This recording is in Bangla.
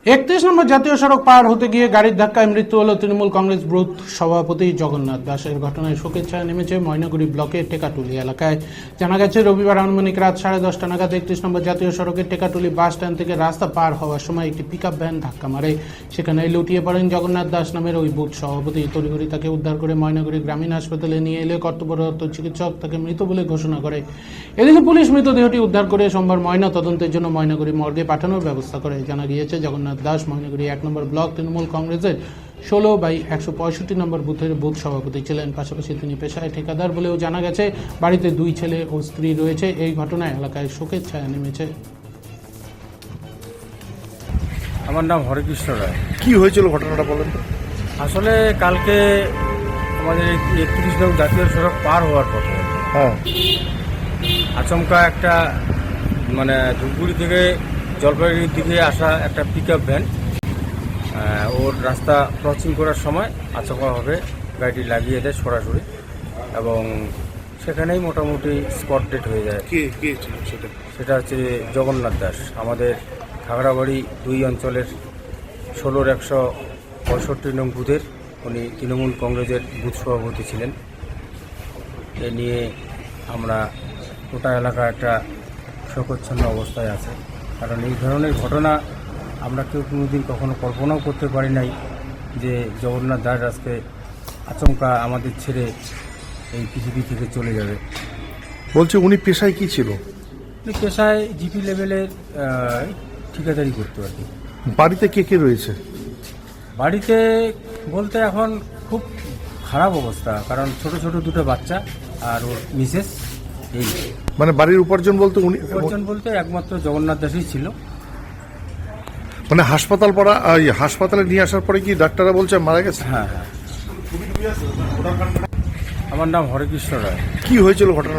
31 নম্বর জাতীয় সড়ক পার হতে গিয়ে গাড়ির ধাক্কায় মৃত্যু হল তৃণমূল কংগ্রেস বুথ সভাপতি জগন্নাথ দাসের। ঘটনায় শোকের ছায়া নেমেছে ময়নাগুড়ি ব্লকের টেকাটুলি এলাকায়। জানা গেছে রবিবার আনুমানিক রাত 10:30 নাগাদ 31 নম্বর জাতীয় সড়কের টেকাটুলি বাস স্ট্যান্ড থেকে রাস্তা পার হওয়ার সময় একটি পিকআপ ভ্যান ধাক্কা মারে। সেখানে লুটিয়ে পড়েন জগন্নাথ দাস নামের ওই বুথ সভাপতি। তড়িঘড়ি তাকে উদ্ধার করে ময়নাগুড়ি গ্রামীণ হাসপাতালে নিয়ে এলে কর্তব্যরত চিকিৎসক তাকে মৃত বলে ঘোষণা করে। এদিকে পুলিশ মৃতদেহটি উদ্ধার করে সোমবার ময়না তদন্তের জন্য ময়নাগুড়ি মর্গে পাঠানোর ব্যবস্থা করে। জানা গিয়েছে জগন্নাথ দাস ময়নাগুড়ি 1 নম্বর ব্লক তৃণমূল কংগ্রেসের 16/165 নম্বর বুথের বুথ সভাপতি ছিলেন। পাশাপাশি তিনি পেশায় ঠিকাদার বলেও জানা গেছে। বাড়িতে 2 ছেলে ও স্ত্রী রয়েছে। এই ঘটনায় এলাকায় শোকের ছায়া নেমেছে। আমার নাম হরেকৃষ্ণ রায়। কি হয়েছিল ঘটনাটা বলেন তো? আসলে কালকে আমাদের 31 নং জাতীয় সড়ক পার হওয়ার পথে হ্যাঁ, আচমকা একটা ধূপগুড়ি থেকে জলপাইগুড়ির দিকে আসা একটা পিকআপ ভ্যান ওর রাস্তা ক্রসিং করার সময় আচমকাভাবে গাড়িটি লাগিয়ে দেয় সরাসরি, এবং সেখানেই মোটামুটি স্পট ডেট হয়ে যায়। কে ছিল সেটা? সেটা হচ্ছে জগন্নাথ দাস, আমাদের খাগড়াবাড়ি 2 অঞ্চলের 16/165 নং বুথের উনি তৃণমূল কংগ্রেসের বুথ সভাপতি ছিলেন। এ নিয়ে আমরা গোটা এলাকা একটা শোকচ্ছন্ন অবস্থায় আছে, কারণ এই ধরনের ঘটনা আমরা কেউ কোনোদিন কখনো কল্পনাও করতে পারি নাই যে জগন্নাথ দাস আজকে আচমকা আমাদের ছেড়ে এই পৃথিবী থেকে চলে যাবে। বলছে উনি পেশায় কি ছিল? উনি পেশায় জিপি লেভেলের ঠিকাদারি করতে আর কি। বাড়িতে কে কে রয়েছে? বাড়িতে বলতে এখন খুব খারাপ অবস্থা, কারণ ছোট ছোট 2টো বাচ্চা আর ওর মিসেস। এই মানে বাড়ির উপার্জন বলতে উনি উপার্জন বলতে একমাত্র জগন্নাথ দাসই ছিল। মানে হাসপাতালে নিয়ে আসার পরে কি ডাক্তাররা বলছে মারা গেছে? হ্যাঁ হ্যাঁ। আমার নাম হরেকৃষ্ণ রায়। কি হয়েছিল ঘটনা?